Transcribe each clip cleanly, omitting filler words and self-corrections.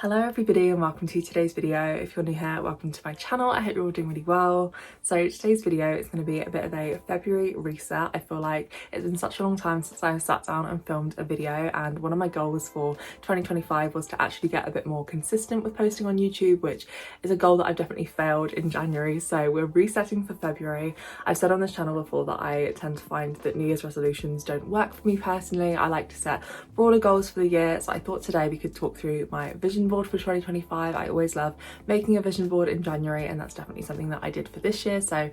Hello everybody and welcome to today's video. If you're new here, welcome to my channel. I hope you're all doing really well. So today's video is going to be a bit of a February reset. I feel like it's been such a long time since I sat down and filmed a video, and one of my goals for 2025 was to actually get a bit more consistent with posting on YouTube, which is a goal that I've definitely failed in January. So we're resetting for February. I've said on this channel before that I tend to find that New Year's resolutions don't work for me personally. I like to set broader goals for the year, so I thought today we could talk through my vision board for 2025. I always love making a vision board in January, and that's definitely something that I did for this year. So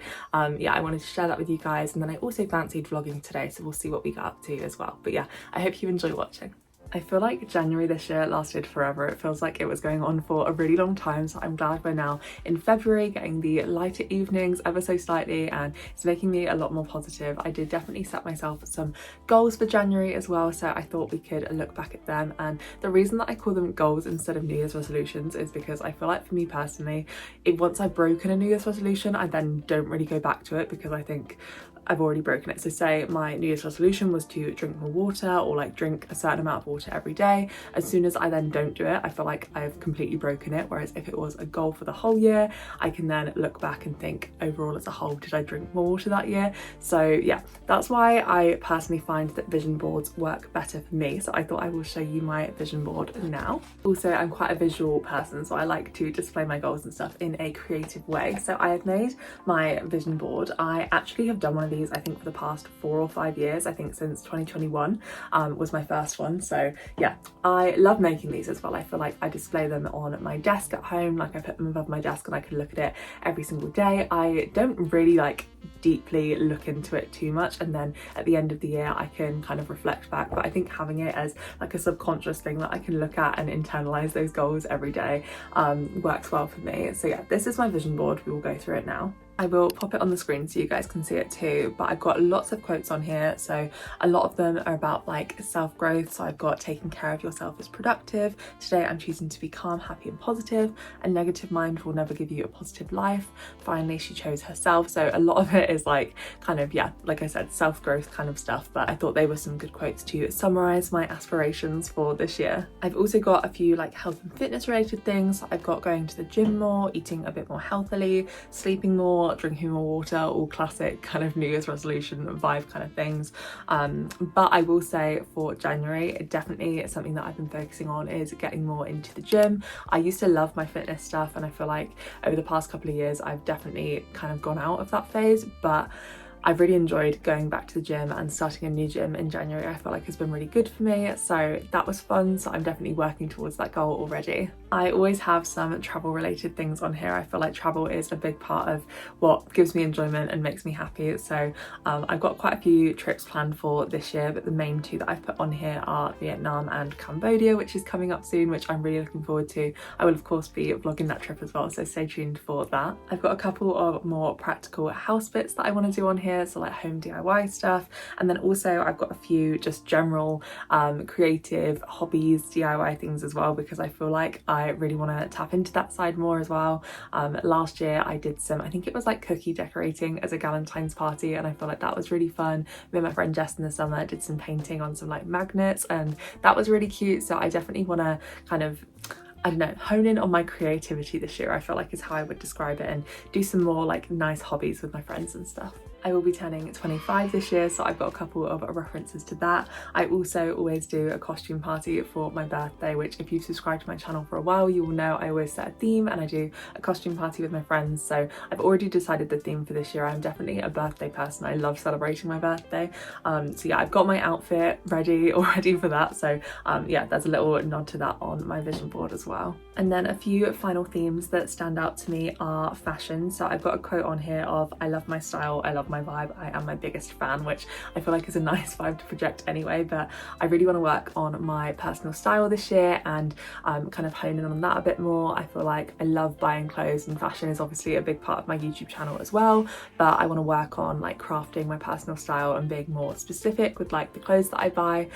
yeah, I wanted to share that with you guys, and then I also fancied vlogging today, so we'll see what we get up to as well. But yeah, I hope you enjoy watching. I feel like January this year lasted forever. It feels like it was going on for a really long time, so I'm glad we're now in February getting the lighter evenings ever so slightly, and it's making me a lot more positive. I did definitely set myself some goals for January as well, so I thought we could look back at them. And the reason that I call them goals instead of New Year's resolutions is because I feel like for me personally, once I've broken a New Year's resolution, I then don't really go back to it because I think I've already broken it. So say my New Year's resolution was to drink more water, or like drink a certain amount of water every day. As soon as I then don't do it, I feel like I've completely broken it. Whereas if it was a goal for the whole year, I can then look back and think overall as a whole, did I drink more water that year? So yeah, that's why I personally find that vision boards work better for me. So I thought I will show you my vision board now. Also, I'm quite a visual person, so I like to display my goals and stuff in a creative way. So I have made my vision board. I actually have done one of these I think for the past 4 or 5 years. I think since 2021 was my first one. So yeah, I love making these as well. I feel like I display them on my desk at home, like I put them above my desk and I can look at it every single day. I don't really like deeply look into it too much, and then at the end of the year I can kind of reflect back, but I think having it as like a subconscious thing that I can look at and internalize those goals every day works well for me. So yeah, this is my vision board. We will go through it now. I will pop it on the screen so you guys can see it too, but I've got lots of quotes on here. So a lot of them are about like self-growth. So I've got taking care of yourself is productive. Today I'm choosing to be calm, happy and positive. A negative mind will never give you a positive life. Finally, she chose herself. So a lot of it is like kind of, yeah, like I said, self-growth kind of stuff, but I thought they were some good quotes to summarize my aspirations for this year. I've also got a few like health and fitness related things. I've got going to the gym more, eating a bit more healthily, sleeping more, drinking more water, all classic kind of New Year's resolution vibe kind of things. But I will say for January, it definitely something that I've been focusing on is getting more into the gym. I used to love my fitness stuff, and I feel like over the past couple of years I've definitely kind of gone out of that phase, but I've really enjoyed going back to the gym, and starting a new gym in January I feel like has been really good for me, so that was fun. So I'm definitely working towards that goal already. I always have some travel related things on here. I feel like travel is a big part of what gives me enjoyment and makes me happy, so I've got quite a few trips planned for this year, but the main two that I've put on here are Vietnam and Cambodia, which is coming up soon, which I'm really looking forward to. I will of course be vlogging that trip as well, so stay tuned for that. I've got a couple of more practical house bits that I want to do on here, so like home DIY stuff, and then also I've got a few just general creative hobbies, DIY things as well, because I feel like I really want to tap into that side more as well. Last year I did some, I think it was like cookie decorating as a Galentine's party, and I feel like that was really fun. Me and my friend Jess in the summer did some painting on some like magnets, and that was really cute. So I definitely want to kind of, I don't know, hone in on my creativity this year, I feel like is how I would describe it, and do some more like nice hobbies with my friends and stuff. I will be turning 25 this year, so I've got a couple of references to that. I also always do a costume party for my birthday, which if you've subscribed to my channel for a while, you will know I always set a theme and I do a costume party with my friends. So I've already decided the theme for this year. I'm definitely a birthday person. I love celebrating my birthday. So yeah, I've got my outfit ready already for that. So yeah, there's a little nod to that on my vision board as well. And then a few final themes that stand out to me are fashion. So I've got a quote on here of, I love my style, I love my vibe, I am my biggest fan, which I feel like is a nice vibe to project anyway, but I really want to work on my personal style this year and kind of hone in on that a bit more. I feel like I love buying clothes, and fashion is obviously a big part of my YouTube channel as well, but I want to work on like crafting my personal style and being more specific with like the clothes that I buy,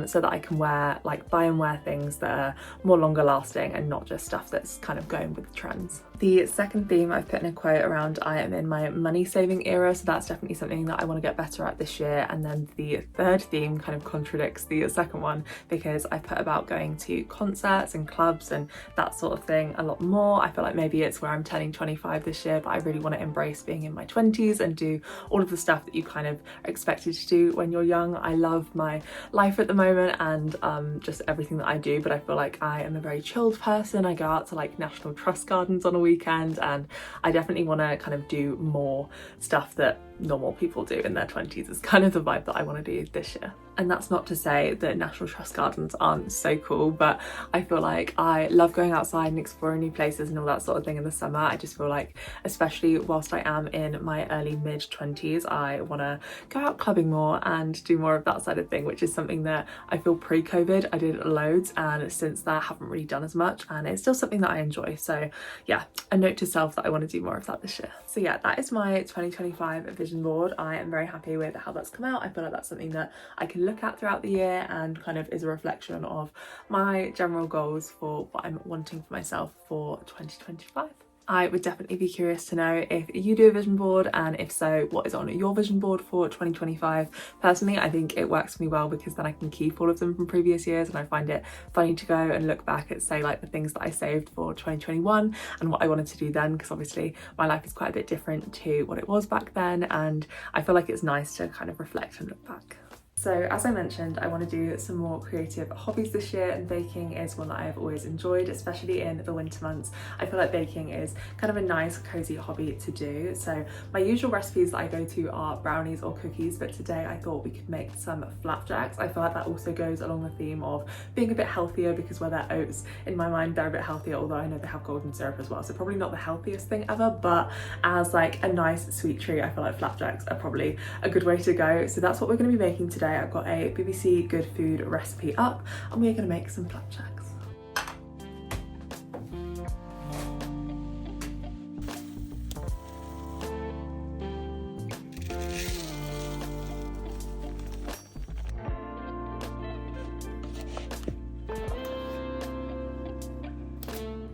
so that I can buy and wear things that are more longer lasting and not just stuff that's kind of going with the trends. The second theme I've put in a quote around, I am in my money saving era, so that's that's definitely something that I want to get better at this year. And then the third theme kind of contradicts the second one, because I put about going to concerts and clubs and that sort of thing a lot more. I feel like maybe it's where I'm turning 25 this year, but I really want to embrace being in my 20s and do all of the stuff that you kind of are expected to do when you're young. I love my life at the moment and just everything that I do, but I feel like I am a very chilled person. I go out to like National Trust Gardens on a weekend, and I definitely want to kind of do more stuff that normal people do in their 20s. Is kind of the vibe that I want to do this year. And that's not to say that National Trust Gardens aren't so cool, but I feel like I love going outside and exploring new places and all that sort of thing in the summer. I just feel like, especially whilst I am in my early mid 20s, I want to go out clubbing more and do more of that side of thing, which is something that I feel pre-COVID I did loads, and since that I haven't really done as much, and it's still something that I enjoy. So yeah, a note to self that I want to do more of that this year. So yeah, that is my 2025 vision board. I am very happy with how that's come out. I feel like that's something that I can look at throughout the year and kind of is a reflection of my general goals for what I'm wanting for myself for 2025. I would definitely be curious to know if you do a vision board, and if so, what is on your vision board for 2025. Personally, I think it works for me well because then I can keep all of them from previous years, and I find it funny to go and look back at, say, like the things that I saved for 2021 and what I wanted to do then, because obviously my life is quite a bit different to what it was back then, and I feel like it's nice to kind of reflect and look back. So as I mentioned, I want to do some more creative hobbies this year, and baking is one that I've always enjoyed, especially in the winter months. I feel like baking is kind of a nice cozy hobby to do. So my usual recipes that I go to are brownies or cookies, but today I thought we could make some flapjacks. I feel like that also goes along the theme of being a bit healthier, because where they're oats, in my mind they're a bit healthier, although I know they have golden syrup as well, so probably not the healthiest thing ever, but as like a nice sweet treat, I feel like flapjacks are probably a good way to go. So that's what we're going to be making today. I've got a BBC Good Food recipe up, and we're going to make some flapjacks.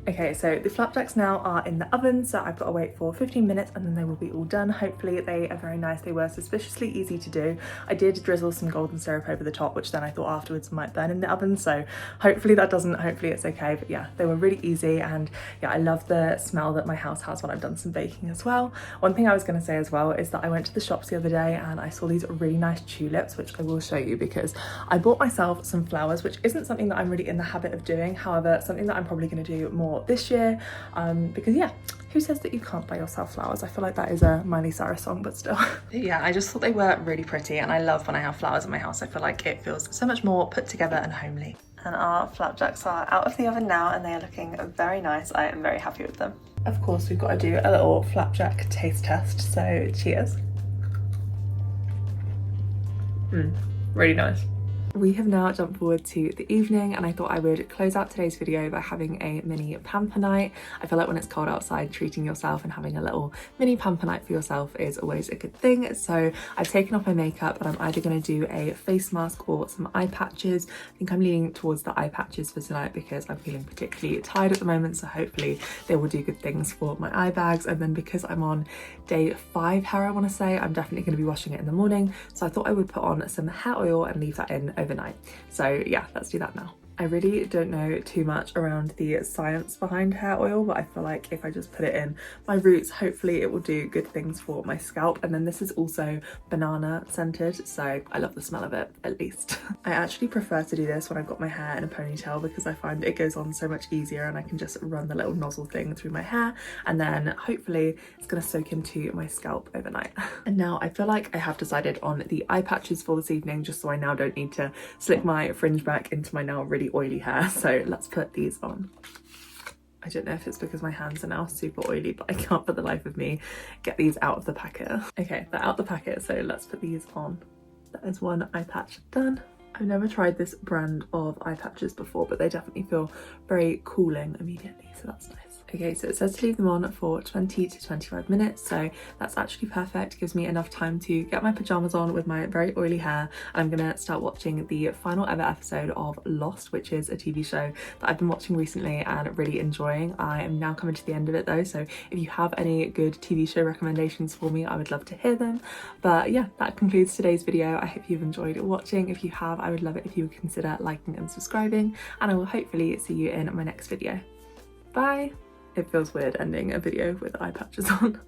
Okay, so the flapjacks now are in the oven, so I've got to wait for 15 minutes and then they will be all done. Hopefully they are very nice. They were suspiciously easy to do. I did drizzle some golden syrup over the top, which then I thought afterwards might burn in the oven, so hopefully that doesn't, hopefully it's okay. But yeah, they were really easy, and yeah, I love the smell that my house has when I've done some baking as well. One thing I was going to say as well is that I went to the shops the other day and I saw these really nice tulips, which I will show you, because I bought myself some flowers, which isn't something that I'm really in the habit of doing. However, something that I'm probably going to do more this year, because yeah, who says that you can't buy yourself flowers? I feel like that is a Miley Cyrus song, but still. Yeah, I just thought they were really pretty, and I love when I have flowers in my house. I feel like it feels so much more put together and homely. And our flapjacks are out of the oven now, and they are looking very nice. I am very happy with them. Of course, we've got to do a little flapjack taste test, so cheers. Really nice. We have now jumped forward to the evening, and I thought I would close out today's video by having a mini pamper night. I feel like when it's cold outside, treating yourself and having a little mini pamper night for yourself is always a good thing. So I've taken off my makeup, and I'm either going to do a face mask or some eye patches. I think I'm leaning towards the eye patches for tonight because I'm feeling particularly tired at the moment, so hopefully they will do good things for my eye bags. And then because I'm on day 5 hair, I want to say, I'm definitely going to be washing it in the morning, so I thought I would put on some hair oil and leave that in overnight. So yeah, let's do that now. I really don't know too much around the science behind hair oil, but I feel like if I just put it in my roots, hopefully it will do good things for my scalp. And then this is also banana scented, so I love the smell of it, at least. I actually prefer to do this when I've got my hair in a ponytail, because I find it goes on so much easier, and I can just run the little nozzle thing through my hair, and then hopefully it's gonna soak into my scalp overnight. And now I feel like I have decided on the eye patches for this evening, just so I now don't need to slick my fringe back into my now really oily hair. So let's put these on. I don't know if it's because my hands are now super oily, but I can't for the life of me get these out of the packet. Okay, they're out the packet, so let's put these on. That is one eye patch done. I've never tried this brand of eye patches before, but they definitely feel very cooling immediately, so that's nice. Okay, so it says to leave them on for 20 to 25 minutes, so that's actually perfect. It gives me enough time to get my pajamas on with my very oily hair, and I'm gonna start watching the final ever episode of Lost, which is a TV show that I've been watching recently and really enjoying. I am now coming to the end of it though, so if you have any good TV show recommendations for me, I would love to hear them. But yeah, that concludes today's video. I hope you've enjoyed watching. If you have, I would love it if you would consider liking and subscribing, and I will hopefully see you in my next video. Bye! It feels weird ending a video with eye patches on.